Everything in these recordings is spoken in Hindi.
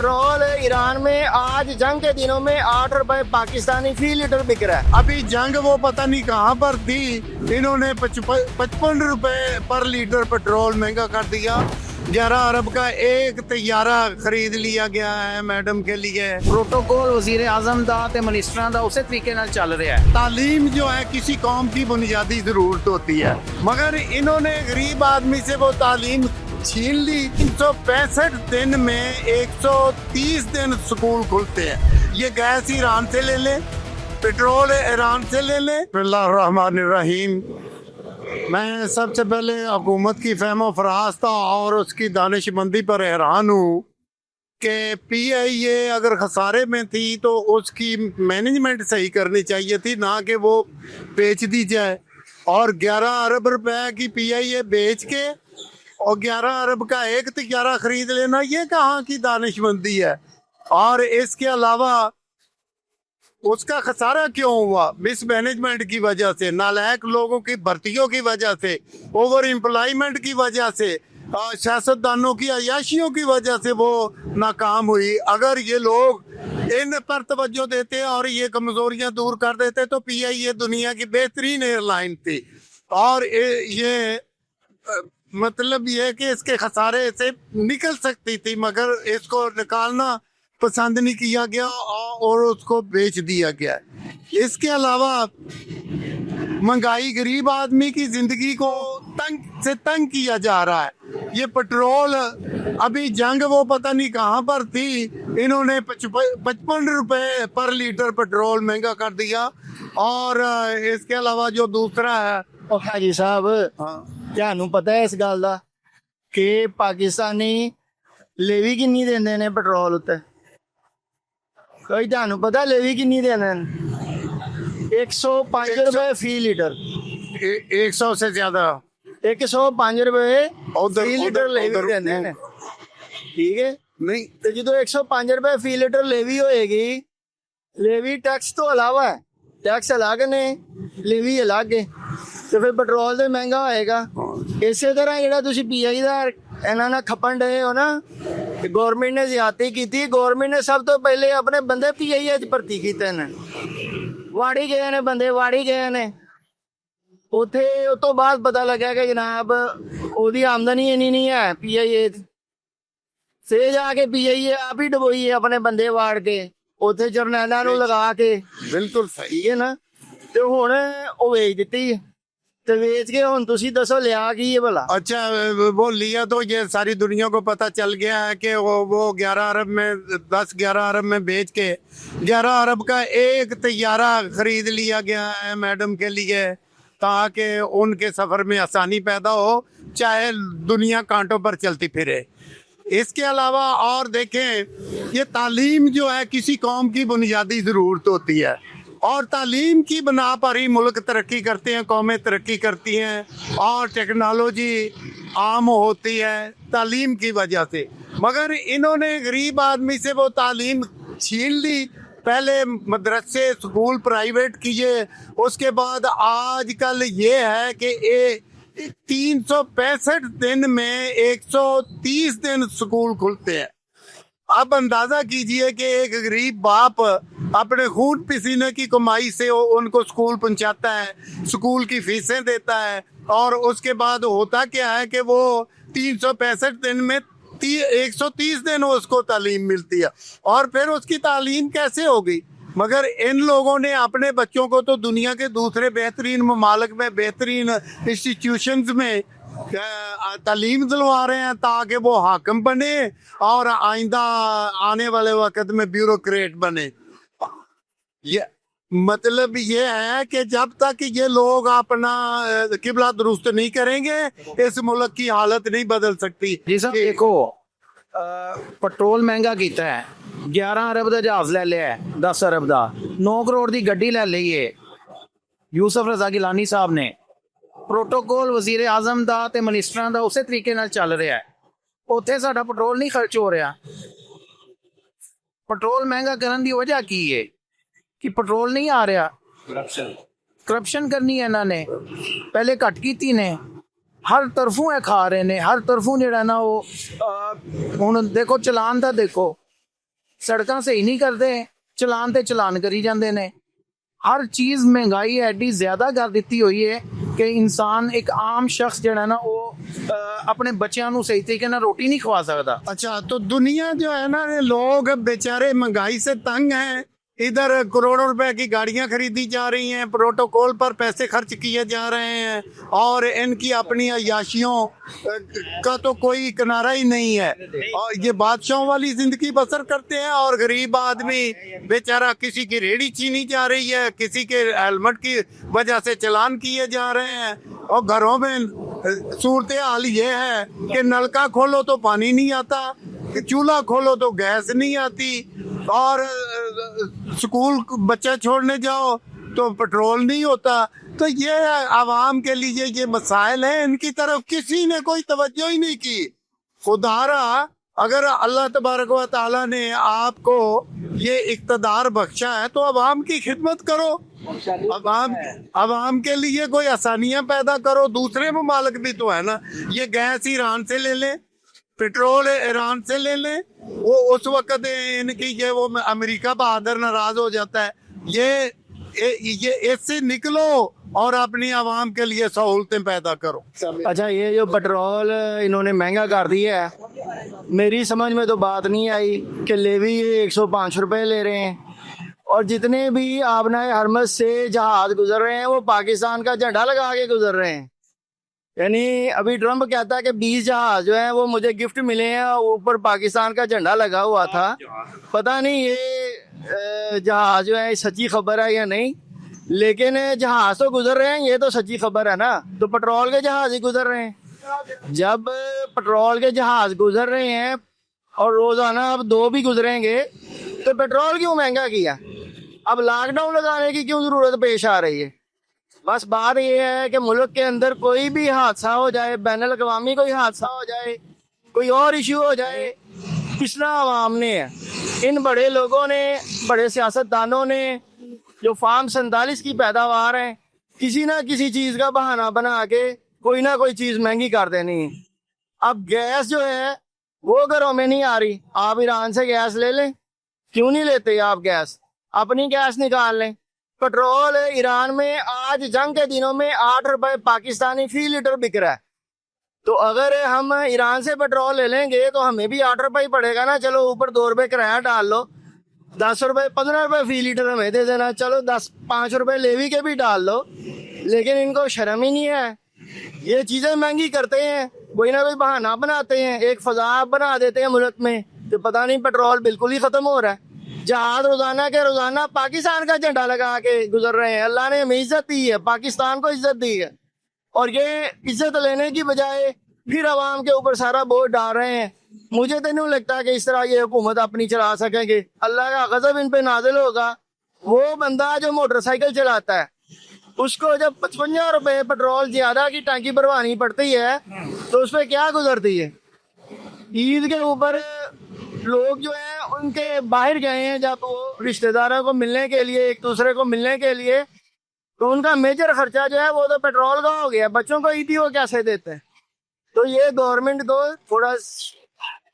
पेट्रोल ईरान में आज जंग के दिनों में 8 रुपए पाकिस्तानी फी लीटर बिक रहा है। अभी जंग वो पता नहीं कहाँ पर थी, इन्होंने 55 रुपए पर लीटर पेट्रोल महंगा कर दिया। 11 अरब का एक तैयारा खरीद लिया गया है मैडम के लिए। प्रोटोकॉल वजीर आजम दा ते मिनिस्टरां दा उसे तरीके नाल चल रहा है। तालीम जो है किसी कौम की बुनियादी जरूरत होती है, मगर इन्होंने गरीब आदमी से वो तालीम छीन ली। 365 दिन में 130 दिन स्कूल खुलते हैं। ये गैस ईरान से ले लें, पेट्रोल ईरान से ले लें। बिस्मिल्लाहिर्रहमानिर्रहीम। मैं सबसे पहले हुकूमत की फहमो फरास्ता और उसकी दानिशमंदी पर हैरान हूँ कि PIA अगर खसारे में थी तो उसकी मैनेजमेंट सही करनी चाहिए थी, ना कि वो बेच दी जाए। और 11 अरब रुपए की PIA बेच के और 11 अरब का एक तैयारा खरीद लेना, ये कहाँ की दानिशमंदी है। और इसके अलावा उसका खसारा क्यों हुआ? मिस मैनेजमेंट की वजह से, नालायक लोगों की भर्तियों की वजह से, ओवर एम्प्लॉयमेंट की वजह से, सियासतदानों की अयाशियों की वजह से वो नाकाम हुई। अगर ये लोग इन पर तवज्जो देते और ये कमजोरियां दूर कर देते तो PIA दुनिया की बेहतरीन एयरलाइन थी। और ये मतलब ये कि इसके खसारे से निकल सकती थी, मगर इसको निकालना पसंद नहीं किया गया और उसको बेच दिया गया। इसके अलावा महंगाई गरीब आदमी की जिंदगी को तंग से तंग किया जा रहा है। ये पेट्रोल अभी जंग वो पता नहीं कहाँ पर थी, इन्होंने 55 रुपए पर लीटर पेट्रोल महंगा कर दिया। और इसके अलावा जो दूसरा है, हाजी साहब ਤੁਹਾਨੂੰ पता है इस गल का कि पाकिस्तानी लेवी किन्नी देंदे ने पेट्रोल उत्ते? कोई ਤੁਹਾਨੂੰ पता लेवी किन्नी देंदे ने? 105 रुपए फी लीटर। 100 से ज्यादा 105 रुपए उधर- फी लीटर उधर- लेवी उधर- देंदे ने, ठीक है। नहीं। ਤੇ ਜਦੋਂ 105 रुपए फी लीटर लेवी होएगी, लेवी टैक्स तो अलावा है, टैक्स अलग ने, लेवी अलग है, ਤੇ ਫਿਰ ਪੈਟਰੋਲ ਤੇ ਮਹਿੰਗਾ ਹੋਏਗਾ। ਇਸੇ ਤਰ੍ਹਾਂ ਜਿਹੜਾ ਤੁਸੀਂ PI ਦਾ ਇਹਨਾਂ ਨਾਲ ਖੱਪਣ ਡਏ ਹੋ ਨਾ, ਗਵਰਨਮੈਂਟ ਨੇ ਜ਼ਿਆਦਤੀ ਕੀਤੀ। ਗਵਰਨਮੈਂਟ ਨੇ ਸਭ ਤੋਂ ਪਹਿਲੇ ਆਪਣੇ ਬੰਦੇ PI 'ਚ ਭਰਤੀ ਕੀਤੇ ਨੇ, ਵਾੜੀ ਗਏ ਨੇ ਬੰਦੇ, ਵਾੜੀ ਗਏ ਨੇ ਉੱਥੇ। ਉਸ ਤੋਂ ਬਾਅਦ ਪਤਾ ਲੱਗਿਆ ਕਿ ਜਨਾਬ ਉਹਦੀ ਆਮਦਨੀ ਇੰਨੀ ਨਹੀਂ ਹੈ PIA 'ਚ। ਸੇ ਜਾ ਕੇ PIA ਆਪ ਹੀ ਡਬੋਈ ਹੈ ਆਪਣੇ ਬੰਦੇ ਵਾੜ ਕੇ ਉੱਥੇ ਜਰਨੈਲਾਂ ਨੂੰ ਲਗਾ ਕੇ। बिल्कुल सही। ਠੀਕ ਹੈ ਨਾ। ਤੇ ਹੁਣ ਉਹ ਵੇਚ ਦਿੱਤੀ ਤੇ ਵੇਚ ਕੇ ਹੁਣ ਤੁਸੀਂ ਦੱਸੋ ਲਿਆ ਕੀ ਹੈ ਭਲਾ? अच्छा, वो लिया तो ये सारी दुनिया को पता चल गया है कि वो 11 अरब में 10-11 अरब में बेच के 11 अरब का एक तैयारा खरीद लिया गया है मैडम के लिए, ताकि उनके सफ़र में आसानी पैदा हो, चाहे दुनिया कांटों पर चलती फिरे। इसके अलावा और देखें, ये तालीम जो है किसी कौम की बुनियादी ज़रूरत होती है, और तालीम की बना पर ही मुल्क तरक्की करते हैं, कौमें तरक्की करती हैं और टेक्नोलॉजी आम होती है तालीम की वजह से। मगर इन्होंने गरीब आदमी से वो तालीम छीन ली। पहले मदरसे स्कूल प्राइवेट किए, उसके बाद आजकल ये है कि 365 दिन में 130 दिन स्कूल खुलते हैं। अब अंदाजा कीजिए कि एक गरीब बाप अपने खून पसीने की कमाई से उनको स्कूल पहुंचाता है, स्कूल की फीसें देता है, और उसके बाद होता क्या है कि वो 365 दिन में 130 दिन उसको तालीम मिलती है। और फिर उसकी तालीम कैसे होगी? मगर इन लोगों ने अपने बच्चों को तो दुनिया के दूसरे बेहतरीन ममालिक में, बेहतरीन इंस्टीट्यूशंस में तालीम दिलवा रहे हैं ताकि वो हाकिम बने और आइंदा आने वाले वक्त में ब्यूरोक्रेट बने। ये मतलब ये है कि जब तक ये लोग अपना किबला दुरुस्त नहीं करेंगे, इस मुल्क की हालत नहीं बदल सकती। जी साहब देखो, पेट्रोल महंगा किया है, 11 अरब का जहाज ले लिया है, 10 अरब का, 9 करोड़ की गड्डी ले ली है यूसुफ रजा गिलानी साहब ने। प्रोटोकॉल वजीर आजम ਦਾ ਤੇ ਮਿਨਿਸਟਰਾਂ ਦਾ ਉਸੇ ਤਰੀਕੇ ਨਾਲ ਚੱਲ ਰਿਹਾ ਹੈ। ਉੱਥੇ ਸਾਡਾ ਪੈਟਰੋਲ ਨਹੀਂ ਖਰਚ ਹੋ ਰਿਹਾ। ਪੈਟਰੋਲ ਮਹਿੰਗਾ ਕਰਨ ਦੀ ਵਜ੍ਹਾ ਕੀ ਹੈ ਕਿ ਪੈਟਰੋਲ ਨਹੀਂ ਆ ਰਿਹਾ। ਕਰਪਸ਼ਨ ਕਰਨੀ ਹੈ ਇਹਨਾਂ ਨੇ, ਪਹਿਲੇ ਘੱਟ ਕੀਤੀ ਨੇ, ਹਰ ਤਰਫੋਂ ਇਹ ਖਾ ਰਹੇ ਨੇ, ਹਰ ਤਰਫੋਂ ਜਿਹੜਾ ਨਾ ਉਹ ਹੁਣ ਦੇਖੋ ਚਲਾਨ ਤਾਂ ਦੇਖੋ, सड़कां सही नहीं करते, चलान ते चलान करी जांदे ने। हर चीज महंगाई एडी ज्यादा कर दी हुई है कि इंसान एक आम शख्स जो है ना वो अपने बच्चों को सही तरीके ना रोटी नहीं खवा सकता। अच्छा, तो दुनिया जो है ना, लोग बेचारे महंगाई से तंग हैं। इधर करोड़ों रुपए की गाड़ियां खरीदी जा रही हैं, प्रोटोकॉल पर पैसे खर्च किए जा रहे हैं, और इनकी अपनी अय्याशियों का तो कोई किनारा ही नहीं है। और ये बादशाहों वाली जिंदगी बसर करते हैं, और गरीब आदमी बेचारा, किसी की रेहड़ी छीनी जा रही है, किसी के हेलमेट की वजह से चालान किए जा रहे हैं। और घरों में सूरत हाल ये है कि नलका खोलो तो पानी नहीं आता, कि चूल्हा खोलो तो गैस नहीं आती, और स्कूल बच्चे छोड़ने जाओ तो पेट्रोल नहीं होता। तो ये आवाम के लिए ये मसाइल हैं, इनकी तरफ किसी ने कोई तवज्जो ही नहीं की। खुदारा अगर अल्लाह तबारक व तआला ने आपको ये इक़्तिदार बख्शा है तो अवाम की खिदमत करो, अवाम के लिए कोई आसानियां पैदा करो। दूसरे ममालिक भी तो है ना, ये गैस ईरान से ले लें, पेट्रोल ईरान से ले लें, वो उस वक्त इनकी ये वो अमेरिका बहादुर नाराज हो जाता है। ये इससे निकलो और अपनी आवाम के लिए सहूलतें पैदा करो। अच्छा, ये जो पेट्रोल इन्होंने महंगा कर दिया है, मेरी समझ में तो बात नहीं आई कि लेवी 105 रुपए ले रहे हैं, और जितने भी आबना हरमत से जहाज गुजर रहे हैं वो पाकिस्तान का झंडा लगा के गुजर रहे हैं। यानी अभी ट्रम्प कहता है कि 20 जहाज जो हैं वो मुझे गिफ्ट मिले हैं, ऊपर पाकिस्तान का झंडा लगा हुआ था। पता नहीं ये जहाज जो है सच्ची खबर है या नहीं, लेकिन जहाज तो गुजर रहे हैं, ये तो सच्ची खबर है ना। तो पेट्रोल के जहाज ही गुजर रहे हैं। जब पेट्रोल के जहाज गुजर रहे हैं और रोजाना अब 2 भी गुजरेंगे, तो पेट्रोल क्यों महंगा किया? अब लॉकडाउन लगाने की क्यों जरूरत पेश आ रही है? बस बात यह है कि मुल्क के अंदर कोई भी हादसा हो जाए, बैनुल अक़वामी कोई हादसा हो जाए, कोई और इशू हो जाए, पिछला आवाम ने है। इन बड़े लोगों ने, बड़े सियासतदानों ने, जो फार्म 47 की पैदावार है, किसी ना किसी चीज का बहाना बना के कोई ना कोई चीज महंगी कर देनी है। अब गैस जो है वो घरों में नहीं आ रही, आप ईरान से गैस ले लें। क्यों नहीं लेते आप गैस? अपनी गैस निकाल लें। पेट्रोल ईरान में आज जंग के दिनों में 8 रुपए पाकिस्तानी फी लीटर बिक रहा है। तो अगर हम ईरान से पेट्रोल ले लेंगे तो हमें भी 8 रुपए ही पड़ेगा ना। चलो ऊपर 2 रुपए किराया डाल लो, 10 रुपए 15 रुपए फी लीटर हमें दे देना। चलो 5 रुपए लेवी के भी डाल लो, लेकिन इनको शर्म ही नहीं है। ये चीजें महंगी करते हैं, कोई ना कोई बहाना बनाते हैं, एक फजा बना देते हैं मुल्क में, तो पता नहीं पेट्रोल बिल्कुल ही खत्म हो रहा है। जहाज रोजाना के रोजाना पाकिस्तान का झंडा लगा के गुजर रहे हैं। अल्लाह ने हमें इज्जत दी है, पाकिस्तान को इज्जत दी है, और ये इज्जत लेने की बजाय फिर अवाम के ऊपर सारा बोझ डाल रहे हैं। मुझे तो नहीं लगता कि इस तरह ये हुकूमत अपनी चला सकेंगे। अल्लाह का गजब इन पे नाजिल होगा। वो बंदा जो मोटरसाइकिल चलाता है, उसको जब 55 रुपए पेट्रोल ज्यादा की टंकी भरवानी पड़ती है तो उस पर क्या गुजरती है। ईद के ऊपर लोग जो है उनके बाहर गए हैं, जब वो रिश्तेदारों को मिलने के लिए, एक दूसरे को मिलने के लिए, तो उनका मेजर खर्चा जो है वो तो पेट्रोल का हो गया। बच्चों को ईदी वो कैसे देते हैं? तो ये गवर्नमेंट को थोड़ा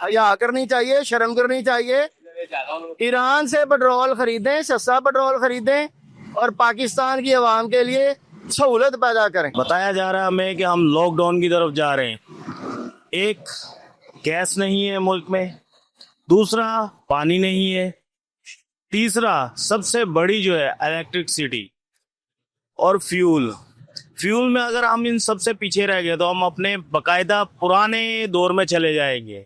हया करनी चाहिए, शर्म करनी चाहिए। ईरान से पेट्रोल खरीदें, सस्ता पेट्रोल खरीदें, और पाकिस्तान की आवाम के लिए सहूलत पैदा करें। बताया जा रहा है हमें कि हम लॉकडाउन की तरफ जा रहे हैं। एक, गैस नहीं है मुल्क में, दूसरा पानी नहीं है, तीसरा सबसे बड़ी जो है इलेक्ट्रिसिटी और फ्यूल में अगर हम इन सबसे पीछे रह गए तो हम अपने बकायदा पुराने दौर में चले जाएंगे,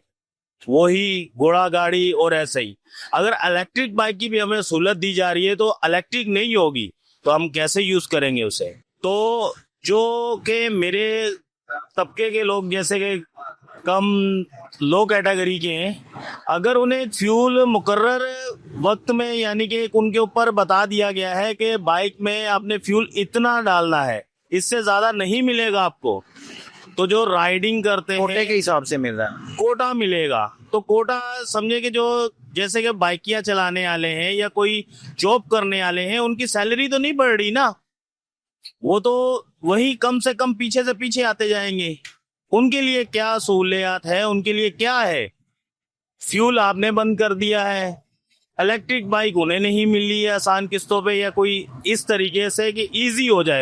वही घोड़ा गाड़ी और ऐसे ही। अगर इलेक्ट्रिक बाइक की भी हमें सहूलत दी जा रही है तो इलेक्ट्रिक नहीं होगी तो हम कैसे यूज करेंगे उसे? तो जो कि मेरे तबके के लोग, जैसे कि कम लो कैटेगरी के हैं, अगर उन्हें फ्यूल मुकर्रर वक्त में, यानी कि उनके ऊपर बता दिया गया है कि बाइक में आपने फ्यूल इतना डालना है, इससे ज्यादा नहीं मिलेगा आपको, तो जो राइडिंग करते हैं कोटे के हिसाब से मिल रहा है, कोटा मिलेगा। तो कोटा समझे कि जो जैसे कि बाइकियां चलाने वाले हैं या कोई जॉब करने वाले हैं, उनकी सैलरी तो नहीं बढ़ रही ना, वो तो वही कम से कम पीछे से पीछे आते जाएंगे। उनके लिए क्या सहूलियत है, उनके लिए क्या है? फ्यूल आपने बंद कर दिया है, इलेक्ट्रिक बाइक उन्हें नहीं मिली है आसान किस्तों पे, या कोई इस तरीके से कि इजी हो जाए